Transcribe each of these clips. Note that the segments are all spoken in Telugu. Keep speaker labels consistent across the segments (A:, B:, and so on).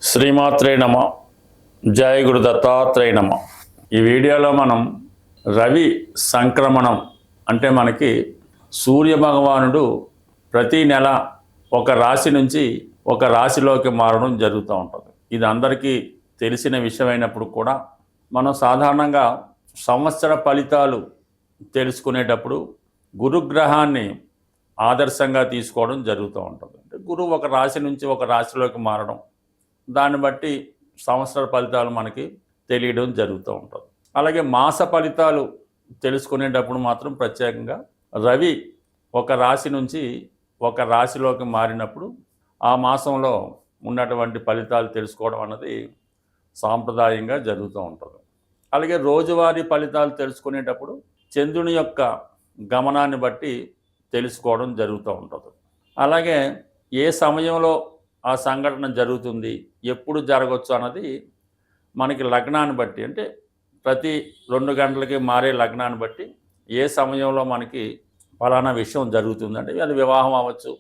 A: శ్రీమాత్రే నమ. జయ గురు దత్తాత్రేయ నమ. ఈ వీడియోలో మనం రవి సంక్రమణం అంటే మనకి సూర్య భగవానుడు ప్రతి నెల ఒక రాశి నుంచి ఒక రాశిలోకి మారడం జరుగుతూ ఉంటుంది. ఇది అందరికీ తెలిసిన విషయమైనప్పుడు కూడా మనం సాధారణంగా సంవత్సర ఫలితాలు తెలుసుకునేటప్పుడు గురుగ్రహాన్ని ఆదర్శంగా తీసుకోవడం జరుగుతూ ఉంటుంది. అంటే గురువు ఒక రాశి నుంచి ఒక రాశిలోకి మారడం, దాన్ని బట్టి సంవత్సర ఫలితాలు మనకి తెలియడం జరుగుతూ ఉంటుంది. అలాగే మాస ఫలితాలు తెలుసుకునేటప్పుడు మాత్రం ప్రత్యేకంగా రవి ఒక రాశి నుంచి ఒక రాశిలోకి మారినప్పుడు ఆ మాసంలో ఉన్నటువంటి ఫలితాలు తెలుసుకోవడం అన్నది సాంప్రదాయంగా జరుగుతూ ఉంటుంది. అలాగే రోజువారీ ఫలితాలు తెలుసుకునేటప్పుడు చంద్రుని యొక్క గమనాన్ని బట్టి తెలుసుకోవడం జరుగుతూ ఉంటుంది. అలాగే ఏ సమయంలో ఆ సంఘటన జరుగుతుంది, ఎప్పుడు జరగవచ్చు అన్నది మనకి లగ్నాన్ని బట్టి, అంటే ప్రతి 2 గంటలకి మారే లగ్నాన్ని బట్టి ఏ సమయంలో మనకి ఫలానా విషయం జరుగుతుంది, అంటే అది వివాహం అవ్వచ్చు,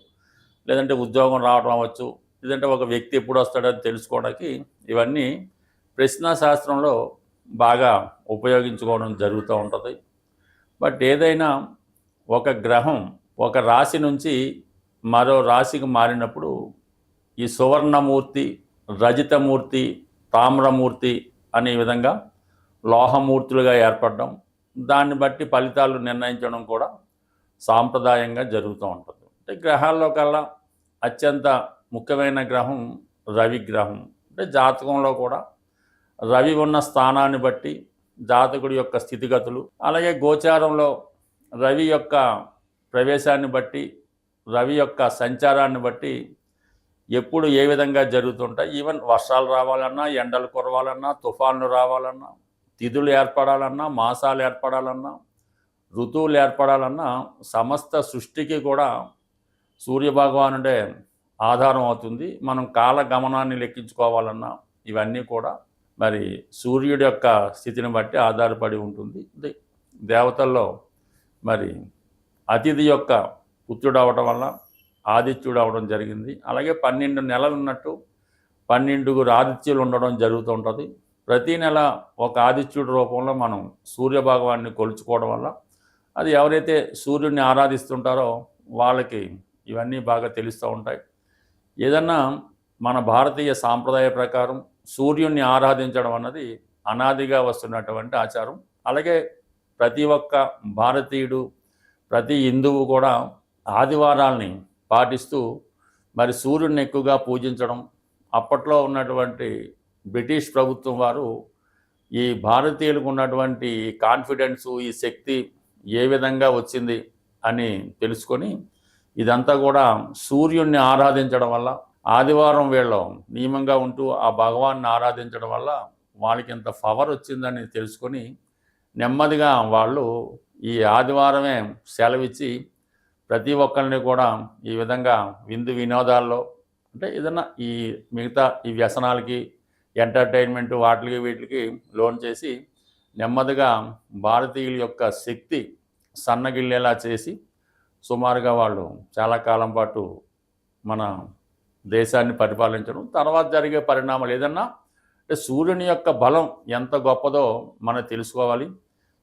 A: లేదంటే ఉద్యోగం రావడం అవ్వచ్చు, లేదంటే ఒక వ్యక్తి ఎప్పుడు వస్తాడని తెలుసుకోవడానికి ఇవన్నీ ప్రశ్నాశాస్త్రంలో బాగా ఉపయోగించుకోవడం జరుగుతూ ఉంటుంది. బట్ ఏదైనా ఒక గ్రహం ఒక రాశి నుంచి మరో రాశికి మారినప్పుడు ఈ సువర్ణమూర్తి, రజితమూర్తి, తామ్రమూర్తి అనే విధంగా లోహమూర్తులుగా ఏర్పడడం, దాన్ని బట్టి ఫలితాలు నిర్ణయించడం కూడా సాంప్రదాయంగా జరుగుతూ ఉంటుంది. అంటే గ్రహాల్లో కల్లా అత్యంత ముఖ్యమైన గ్రహం రవి గ్రహం. అంటే జాతకంలో కూడా రవి ఉన్న స్థానాన్ని బట్టి జాతకుడి యొక్క స్థితిగతులు, అలాగే గోచారంలో రవి యొక్క ప్రవేశాన్ని బట్టి, రవి యొక్క సంచారాన్ని బట్టి ఎప్పుడు ఏ విధంగా జరుగుతుంటాయి, ఈవెన్ వర్షాలు రావాలన్నా, ఎండలు కురవాలన్నా, తుఫాన్లు రావాలన్నా, తిథులు ఏర్పడాలన్నా, మాసాలు ఏర్పడాలన్నా, ఋతువులు ఏర్పడాలన్నా సమస్త సృష్టికి కూడా సూర్యభగవానుడే ఆధారం అవుతుంది. మనం కాల గమనాన్ని లెక్కించుకోవాలన్నా ఇవన్నీ కూడా మరి సూర్యుడి యొక్క స్థితిని బట్టి ఆధారపడి ఉంటుంది. దేవతల్లో మరి అతిథి యొక్క పుత్రుడు అవడం వల్ల ఆదిత్యుడు అవడం జరిగింది. అలాగే 12 నెలలు ఉన్నట్టు 12 ఆదిత్యులు ఉండడం జరుగుతూ ఉంటుంది. ప్రతి నెల ఒక ఆదిత్యుడి రూపంలో మనం సూర్యభగవాన్ని కొలుచుకోవడం వల్ల అది ఎవరైతే సూర్యుడిని ఆరాధిస్తుంటారో వాళ్ళకి ఇవన్నీ బాగా తెలుస్తూ ఉంటాయి. ఏదన్నా మన భారతీయ సాంప్రదాయ ప్రకారం సూర్యుడిని ఆరాధించడం అన్నది అనాదిగా వస్తున్నటువంటి ఆచారం. అలాగే ప్రతి ఒక్క భారతీయుడు, ప్రతి హిందువు కూడా ఆదివారాల్ని పాటిస్తూ మరి సూర్యుడిని ఎక్కువగా పూజించడం, అప్పట్లో ఉన్నటువంటి బ్రిటిష్ ప్రభుత్వం వారు ఈ భారతీయులకు ఉన్నటువంటి కాన్ఫిడెన్సు, ఈ శక్తి ఏ విధంగా వచ్చింది అని తెలుసుకొని ఇదంతా కూడా సూర్యుడిని ఆరాధించడం వల్ల, ఆదివారం వీళ్ళు నియమంగా ఉంటూ ఆ భగవాన్ని ఆరాధించడం వల్ల వాళ్ళకి ఇంత పవర్ వచ్చిందని తెలుసుకొని నెమ్మదిగా వాళ్ళు ఈ ఆదివారమే సెలవిచ్చి ప్రతి ఒక్కరిని కూడా ఈ విధంగా విందు వినోదాల్లో, అంటే ఏదన్నా ఈ మిగతా ఈ వ్యసనాలకి, ఎంటర్టైన్మెంట్ వాటికి వీటికి లోన్ చేసి నెమ్మదిగా భారతీయుల యొక్క శక్తి సన్నగిల్లేలా చేసి సుమారుగా వాళ్ళు చాలా కాలం పాటు మన దేశాన్ని పరిపాలించడం. తర్వాత జరిగే పరిణామాలు ఏదన్నా అంటే సూర్యుని యొక్క బలం ఎంత గొప్పదో మనం తెలుసుకోవాలి.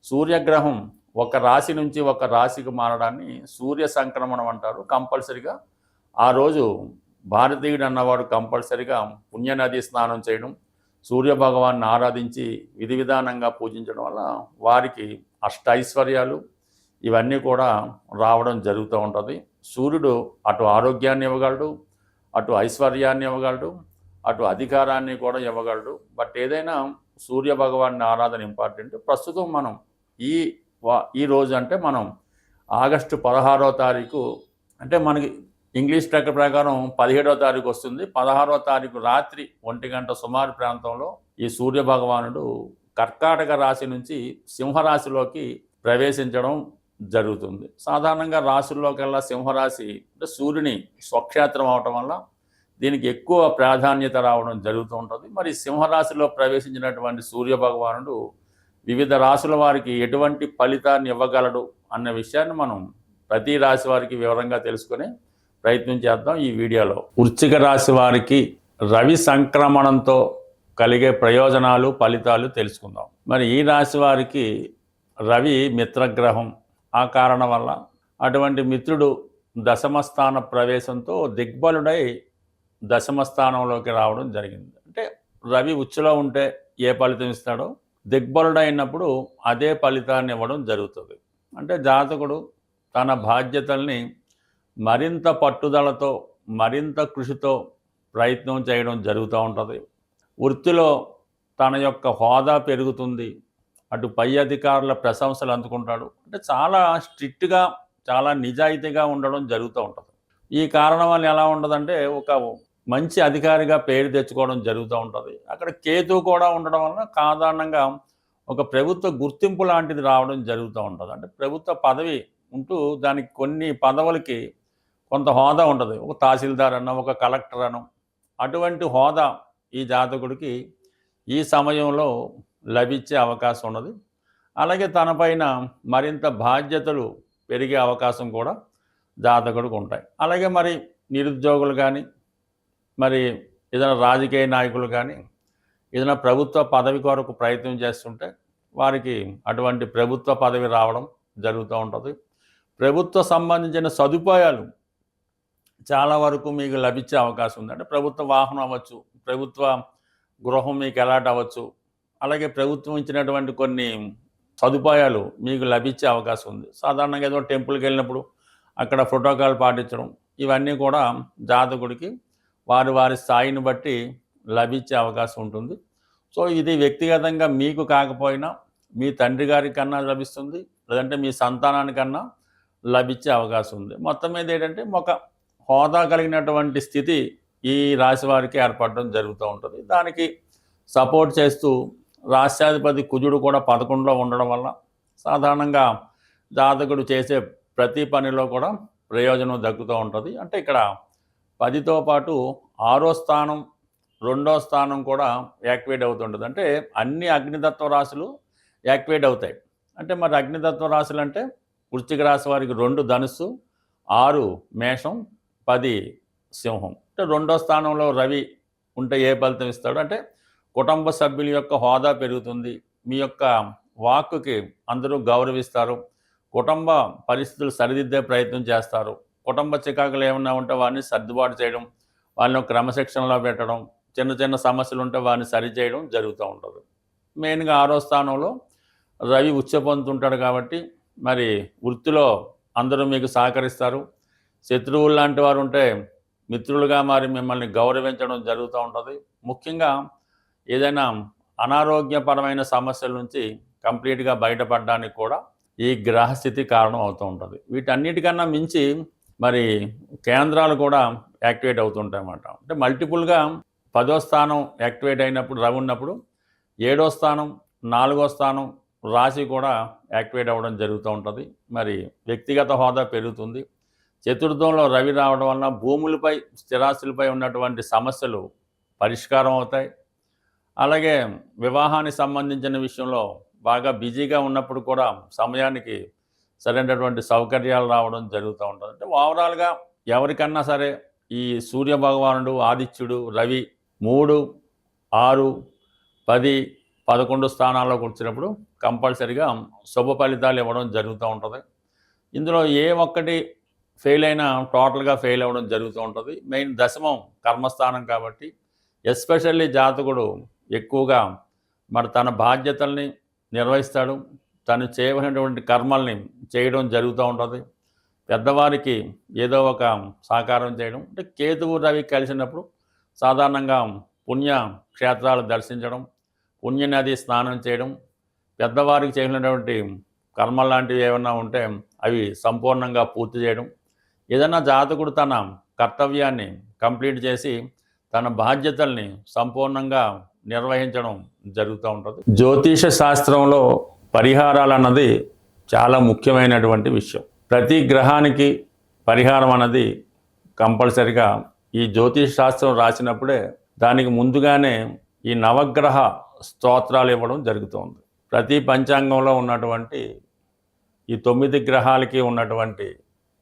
A: సూర్యగ్రహం ఒక రాశి నుంచి ఒక రాశికి మారడాన్ని సూర్య సంక్రమణం అంటారు. కంపల్సరిగా ఆ రోజు భారతీయుడు అన్నవాడు కంపల్సరిగా పుణ్యనది స్నానం చేయడం, సూర్యభగవాన్ని ఆరాధించి విధి విధానంగా పూజించడం వల్ల వారికి అష్టైశ్వర్యాలు ఇవన్నీ కూడా రావడం జరుగుతూ ఉంటుంది. సూర్యుడు అటు ఆరోగ్యాన్ని ఇవ్వగలడు, అటు ఐశ్వర్యాన్ని ఇవ్వగలడు, అటు అధికారాన్ని కూడా ఇవ్వగలడు. బట్ ఏదైనా సూర్యభగవాన్ని ఆరాధన ఇంపార్టెంట్. ప్రస్తుతం మనం ఈ రోజు అంటే మనం ఆగస్టు 16వ తారీఖు, అంటే మనకి ఇంగ్లీష్ ప్రకారం 17వ తారీఖు వస్తుంది. 16వ తారీఖు రాత్రి 1 గంట సుమారు ప్రాంతంలో ఈ సూర్యభగవానుడు కర్కాటక రాశి నుంచి సింహరాశిలోకి ప్రవేశించడం జరుగుతుంది. సాధారణంగా రాశుల్లోకెల్లా సింహరాశి అంటే సూర్యుని స్వక్షేత్రం అవటం వల్ల దీనికి ఎక్కువ ప్రాధాన్యత రావడం జరుగుతూ ఉంటుంది. మరి సింహరాశిలో ప్రవేశించినటువంటి సూర్యభగవానుడు వివిధ రాశుల వారికి ఎటువంటి ఫలితాన్ని ఇవ్వగలడు అన్న విషయాన్ని మనం ప్రతి రాశి వారికి వివరంగా తెలుసుకునే ప్రయత్నం చేద్దాం ఈ వీడియోలో. వృశ్చిక రాశి వారికి రవి సంక్రమణంతో కలిగే ప్రయోజనాలు ఫలితాలు తెలుసుకుందాం. మరి ఈ రాశి వారికి రవి మిత్రగ్రహం. ఆ కారణం వల్ల అటువంటి మిత్రుడు దశమస్థాన ప్రవేశంతో దిగ్బలుడై దశమస్థానంలోకి రావడం జరిగింది. అంటే రవి ఉచ్చులో ఉంటే ఏ ఫలితం ఇస్తాడో దిగ్బలుడైనప్పుడు అదే ఫలితాన్ని ఇవ్వడం జరుగుతుంది. అంటే జాతకుడు తన బాధ్యతల్ని మరింత పట్టుదలతో మరింత కృషితో ప్రయత్నం చేయడం జరుగుతూ ఉంటుంది. వృత్తిలో తన యొక్క హోదా పెరుగుతుంది. అటు పై అధికారుల ప్రశంసలు అందుకుంటాడు. అంటే చాలా స్ట్రిక్ట్గా చాలా నిజాయితీగా ఉండడం జరుగుతూ ఉంటుంది. ఈ కారణం వల్ల ఎలా ఉండదంటే ఒక మంచి అధికారిగా పేరు తెచ్చుకోవడం జరుగుతూ ఉంటుంది. అక్కడ కేతు కూడా ఉండడం వలన సాధారణంగా ఒక ప్రభుత్వ గుర్తింపు లాంటిది రావడం జరుగుతూ ఉంటుంది. అంటే ప్రభుత్వ పదవి ఉంటూ దానికి కొన్ని పదవులకి కొంత హోదా ఉంటుంది. ఒక తహసీల్దార్ అన్న ఒక కలెక్టర్ అను అటువంటి హోదా ఈ జాతకుడికి ఈ సమయంలో లభించే అవకాశం ఉన్నది. అలాగే తనపైన మరింత బాధ్యతలు పెరిగే అవకాశం కూడా జాతకుడికి ఉంటాయి. అలాగే మరి నిరుద్యోగులు కానీ మరి ఏదైనా రాజకీయ నాయకులు కానీ ఏదైనా ప్రభుత్వ పదవి కొరకు ప్రయత్నం చేస్తుంటే వారికి అటువంటి ప్రభుత్వ పదవి రావడం జరుగుతూ ఉంటుంది. ప్రభుత్వ సంబంధించిన సదుపాయాలు చాలా వరకు మీకు లభించే అవకాశం ఉంది. అంటే ప్రభుత్వ వాహనం అవ్వచ్చు, ప్రభుత్వ గృహం మీకు అలాట్ అవ్వచ్చు, అలాగే ప్రభుత్వం ఇచ్చినటువంటి కొన్ని సదుపాయాలు మీకు లభించే అవకాశం ఉంది. సాధారణంగా ఏదో టెంపుల్కి వెళ్ళినప్పుడు అక్కడ ప్రోటోకాల్ పాటించడం ఇవన్నీ కూడా జాతకుడికి వారి వారి స్థాయిని బట్టి లభించే అవకాశం ఉంటుంది. సో ఇది వ్యక్తిగతంగా మీకు కాకపోయినా మీ తండ్రి గారి కన్నా లభిస్తుంది, లేదంటే మీ సంతానానికన్నా లభించే అవకాశం ఉంది. మొత్తం మీద ఏంటంటే ఒక హోదా కలిగినటువంటి స్థితి ఈ రాశి వారికి ఏర్పడడం జరుగుతూ ఉంటుంది. దానికి సపోర్ట్ చేస్తూ రాష్ట్రాధిపతి కుజుడు కూడా 11లో ఉండడం వల్ల సాధారణంగా జాతకుడు చేసే ప్రతి పనిలో కూడా ప్రయోజనం దక్కుతూ ఉంటుంది. అంటే ఇక్కడ 10తో పాటు 6వ స్థానం 2వ స్థానం కూడా యాక్టివేట్ అవుతుంటుంది. అంటే అన్ని అగ్నితత్వ రాశులు యాక్టివేట్ అవుతాయి. అంటే మరి అగ్నితత్వ రాశులు అంటే వృశ్చిక రాశి వారికి 2 ధనుస్సు, 6 మేషం, 10 సింహం. అంటే 2వ స్థానంలో రవి ఉంటే ఏ ఫలితం ఇస్తాడు అంటే కుటుంబ సభ్యుల యొక్క హోదా పెరుగుతుంది. మీ యొక్క వాక్కుకి అందరూ గౌరవిస్తారు. కుటుంబ పరిస్థితులు సరిదిద్దే ప్రయత్నం చేస్తారు. కుటుంబ చికాకులు ఏమన్నా ఉంటే వారిని సర్దుబాటు చేయడం, వాళ్ళని క్రమశిక్షణలో పెట్టడం, చిన్న చిన్న సమస్యలు ఉంటే వారిని సరిచేయడం జరుగుతూ ఉంటుంది. మెయిన్గా 6వ స్థానంలో రవి ఉచ్చ పొందుతుంటాడు కాబట్టి మరి వృత్తిలో అందరూ మీకు సహకరిస్తారు. శత్రువులు లాంటి వారు ఉంటే మిత్రులుగా మారి మిమ్మల్ని గౌరవించడం జరుగుతూ ఉంటుంది. ముఖ్యంగా ఏదైనా అనారోగ్యపరమైన సమస్యల నుంచి కంప్లీట్గా బయటపడడానికి కూడా ఈ గ్రహస్థితి కారణం అవుతూ ఉంటుంది. వీటన్నిటికన్నా మించి మరి కేంద్రాలు కూడా యాక్టివేట్ అవుతుంటాయి అన్నమాట. అంటే మల్టిపుల్గా 10వ స్థానం యాక్టివేట్ అయినప్పుడు రవి ఉన్నప్పుడు 7వ స్థానం 4వ స్థానం రాశి కూడా యాక్టివేట్ అవ్వడం జరుగుతూ ఉంటుంది. మరి వ్యక్తిగత హోదా పెరుగుతుంది. చతుర్థంలో రవి రావడం వలన భూములపై స్థిరాస్తులపై ఉన్నటువంటి సమస్యలు పరిష్కారం అవుతాయి. అలాగే వివాహానికి సంబంధించిన విషయంలో బాగా బిజీగా ఉన్నప్పుడు కూడా సమయానికి సరైనటువంటి సౌకర్యాలు రావడం జరుగుతూ ఉంటుంది. అంటే ఓవరాల్గా ఎవరికన్నా సరే ఈ సూర్య భగవానుడు ఆదిత్యుడు రవి 3, 6, 10, 11 స్థానాల్లోకి వచ్చినప్పుడు కంపల్సరిగా శుభ ఫలితాలు ఇవ్వడం జరుగుతూ ఉంటుంది. ఇందులో ఏ ఒక్కటి ఫెయిల్ అయినా టోటల్గా ఫెయిల్ అవ్వడం జరుగుతూ ఉంటుంది. మెయిన్ దశమం కర్మస్థానం కాబట్టి ఎస్పెషల్లీ జాతకుడు ఎక్కువగా మరి తన బాధ్యతల్ని నిర్వహిస్తాడు. తను చేయవలసినటువంటి కర్మల్ని చేయడం జరుగుతూ ఉంటుంది. పెద్దవారికి ఏదో ఒక సహకారం చేయడం. అంటే కేతువు రవి కలిసినప్పుడు సాధారణంగా పుణ్య క్షేత్రాలు దర్శించడం, పుణ్యనది స్నానం చేయడం, పెద్దవారికి చేయనటువంటి కర్మలు లాంటివి ఏమైనా ఉంటే అవి సంపూర్ణంగా పూర్తి చేయడం, ఏదైనా జాతకుడు తన కర్తవ్యాన్ని కంప్లీట్ చేసి తన బాధ్యతల్ని సంపూర్ణంగా నిర్వహించడం జరుగుతూ ఉంటుంది. జ్యోతిష శాస్త్రంలో పరిహారాలు అన్నది చాలా ముఖ్యమైనటువంటి విషయం. ప్రతి గ్రహానికి పరిహారం అన్నది కంపల్సరిగా ఈ జ్యోతిష శాస్త్రం రాసినప్పుడే దానికి ముందుగానే ఈ నవగ్రహ స్తోత్రాలు ఇవ్వడం జరుగుతుంది. ప్రతి పంచాంగంలో ఉన్నటువంటి ఈ 9 గ్రహాలకి ఉన్నటువంటి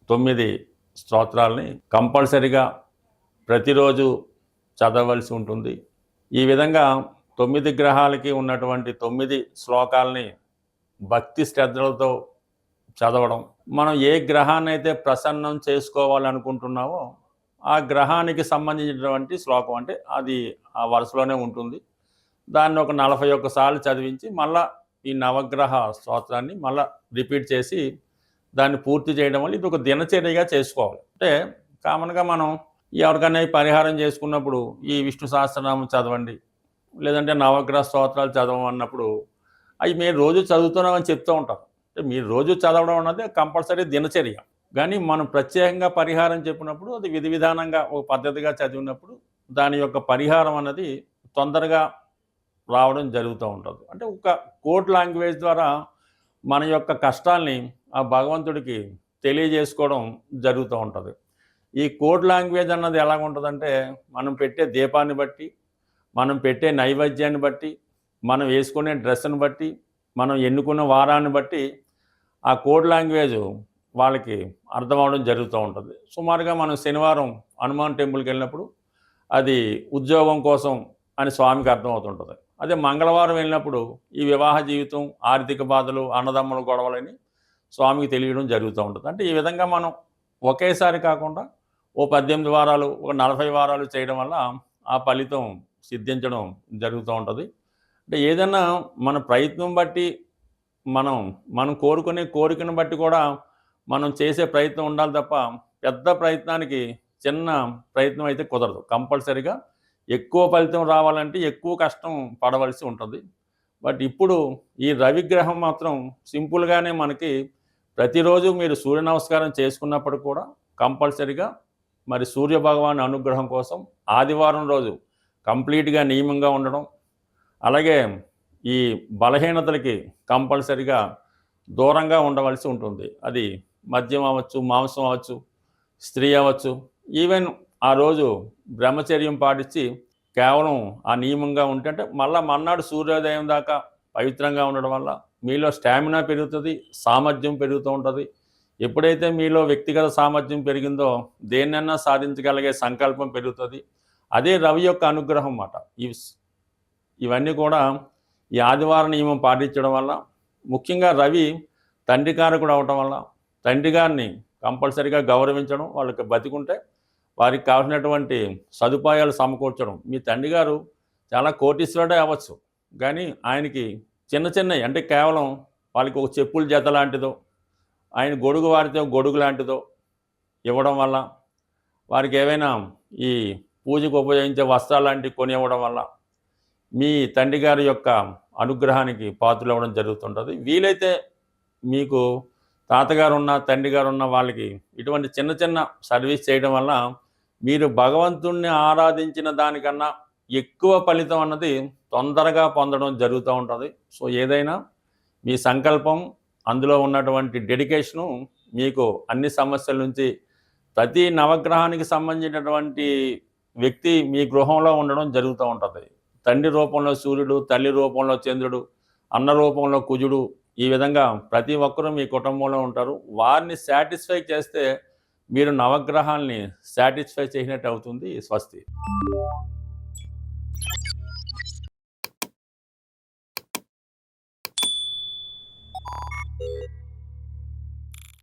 A: 9 స్తోత్రాలని కంపల్సరిగా ప్రతిరోజు చదవవలసి ఉంటుంది. ఈ విధంగా 9 గ్రహాలకి ఉన్నటువంటి 9 శ్లోకాలని భక్తి శ్రద్ధలతో చదవడం, మనం ఏ గ్రహాన్ని అయితే ప్రసన్నం చేసుకోవాలనుకుంటున్నామో ఆ గ్రహానికి సంబంధించినటువంటి శ్లోకం, అంటే అది ఆ వరుసలోనే ఉంటుంది. దాన్ని ఒక 41 సార్లు చదివించి మళ్ళా ఈ నవగ్రహ స్తోత్రాన్ని మళ్ళా రిపీట్ చేసి దాన్ని పూర్తి చేయడం వల్ల ఇది ఒక దినచర్యగా చేసుకోవాలి. అంటే కామన్గా మనం ఎవరికైనా పరిహారం చేసుకున్నప్పుడు ఈ విష్ణు సహస్రనామం చదవండి, లేదంటే నవగ్రహ స్తోత్రాలు చదవమన్నప్పుడు అవి మీరు రోజు చదువుతున్నామని చెప్తూ ఉంటారు. అంటే మీరు రోజు చదవడం అన్నది కంపల్సరీ దినచర్య. కానీ మనం ప్రత్యేకంగా పరిహారం చెప్పినప్పుడు అది విధి విధానంగా ఒక పద్ధతిగా చదివినప్పుడు దాని యొక్క పరిహారం అన్నది తొందరగా రావడం జరుగుతూ ఉంటుంది. అంటే ఒక కోడ్ లాంగ్వేజ్ ద్వారా మన యొక్క కష్టాల్ని ఆ భగవంతుడికి తెలియజేసుకోవడం జరుగుతూ ఉంటుంది. ఈ కోడ్ లాంగ్వేజ్ అన్నది ఎలాగ ఉంటుందంటే, మనం పెట్టే దీపాన్ని బట్టి, మనం పెట్టే నైవేద్యాన్ని బట్టి, మనం వేసుకునే డ్రెస్సును బట్టి, మనం ఎన్నుకున్న వారాన్ని బట్టి ఆ కోడ్ లాంగ్వేజ్ వాళ్ళకి అర్థం అవడం జరుగుతూ ఉంటుంది. సుమారుగా మనం శనివారం హనుమాన్ టెంపుల్కి వెళ్ళినప్పుడు అది ఉద్యోగం కోసం అని స్వామికి అర్థమవుతుంటుంది. అదే మంగళవారం వెళ్ళినప్పుడు ఈ వివాహ జీవితం, ఆర్థిక బాధలు, అన్నదమ్ముల గొడవలని స్వామికి తెలియడం జరుగుతూ ఉంటుంది. అంటే ఈ విధంగా మనం ఒకేసారి కాకుండా ఓ 18 వారాలు, ఒక 40 వారాలు చేయడం వల్ల ఆ ఫలితం సిద్ధించడం జరుగుతూ ఉంటుంది. అంటే ఏదైనా మన ప్రయత్నం బట్టి మనం కోరుకునే కోరికను బట్టి కూడా మనం చేసే ప్రయత్నం ఉండాలి తప్ప పెద్ద ప్రయత్నానికి చిన్న ప్రయత్నం అయితే కుదరదు. కంపల్సరీగా ఎక్కువ ఫలితం రావాలంటే ఎక్కువ కష్టం పడవలసి ఉంటుంది. బట్ ఇప్పుడు ఈ రవిగ్రహం మాత్రం సింపుల్గానే మనకి ప్రతిరోజు మీరు సూర్య నమస్కారం చేసుకున్నప్పుడు కూడా కంపల్సరీగా మరి సూర్య భగవాన్ అనుగ్రహం కోసం ఆదివారం రోజు కంప్లీట్గా నియమంగా ఉండడం, అలాగే ఈ బలహీనతలకి కంపల్సరీగా దూరంగా ఉండవలసి ఉంటుంది. అది మద్యం అవ్వచ్చు, మాంసం అవ్వచ్చు, స్త్రీ అవ్వచ్చు. ఈవెన్ ఆ రోజు బ్రహ్మచర్యం పాటించి కేవలం ఆ నియమంగా ఉంటే, అంటే మళ్ళీ మర్నాడు సూర్యోదయం దాకా పవిత్రంగా ఉండడం వల్ల మీలో స్టామినా పెరుగుతుంది, సామర్థ్యం పెరుగుతూ ఉంటుంది. ఎప్పుడైతే మీలో వ్యక్తిగత సామర్థ్యం పెరిగిందో దేన్నైనా సాధించగలిగే సంకల్పం పెరుగుతుంది. అదే రవి యొక్క అనుగ్రహం అన్నమాట. ఇవన్నీ కూడా ఈ ఆదివారం నియమం పాటించడం వల్ల, ముఖ్యంగా రవి తండ్రి కారకుడు అవటం వల్ల తండ్రి గారిని కంపల్సరీగా గౌరవించడం, వాళ్ళకి బతికుంటే వారికి కావాల్సినటువంటి సదుపాయాలు సమకూర్చడం. మీ తండ్రి గారు చాలా కోటీశ్వరుడే అవ్వచ్చు, కానీ ఆయనకి చిన్న చిన్నవి, అంటే కేవలం వాళ్ళకి ఒక చెప్పుల జత లాంటిదో, ఆయన గొడుగు వాడితే గొడుగు లాంటిదో ఇవ్వడం వల్ల, వారికి ఏవైనా ఈ పూజకు ఉపయోగించే వస్త్రాలు లాంటివి కొని ఇవ్వడం వల్ల మీ తండ్రి గారి యొక్క అనుగ్రహానికి పాత్రలు అవ్వడం జరుగుతుంటుంది. వీలైతే మీకు తాతగారు ఉన్న, తండ్రి గారు ఉన్న వాళ్ళకి ఇటువంటి చిన్న చిన్న సర్వీస్ చేయడం వల్ల మీరు భగవంతుణ్ణి ఆరాధించిన దానికన్నా ఎక్కువ ఫలితం అన్నది తొందరగా పొందడం జరుగుతూ ఉంటుంది. సో ఏదైనా మీ సంకల్పం, అందులో ఉన్నటువంటి డెడికేషను మీకు అన్ని సమస్యల నుంచి, ప్రతి నవగ్రహానికి సంబంధించినటువంటి వ్యక్తి మీ గృహంలో ఉండడం జరుగుతూ ఉంటుంది. తండ్రి రూపంలో సూర్యుడు, తల్లి రూపంలో చంద్రుడు, అన్న రూపంలో కుజుడు, ఈ విధంగా ప్రతి ఒక్కరూ మీ కుటుంబంలో ఉంటారు. వారిని సాటిస్ఫై చేస్తే మీరు నవగ్రహాల్ని సాటిస్ఫై చేసినట్టు అవుతుంది. స్వస్తి.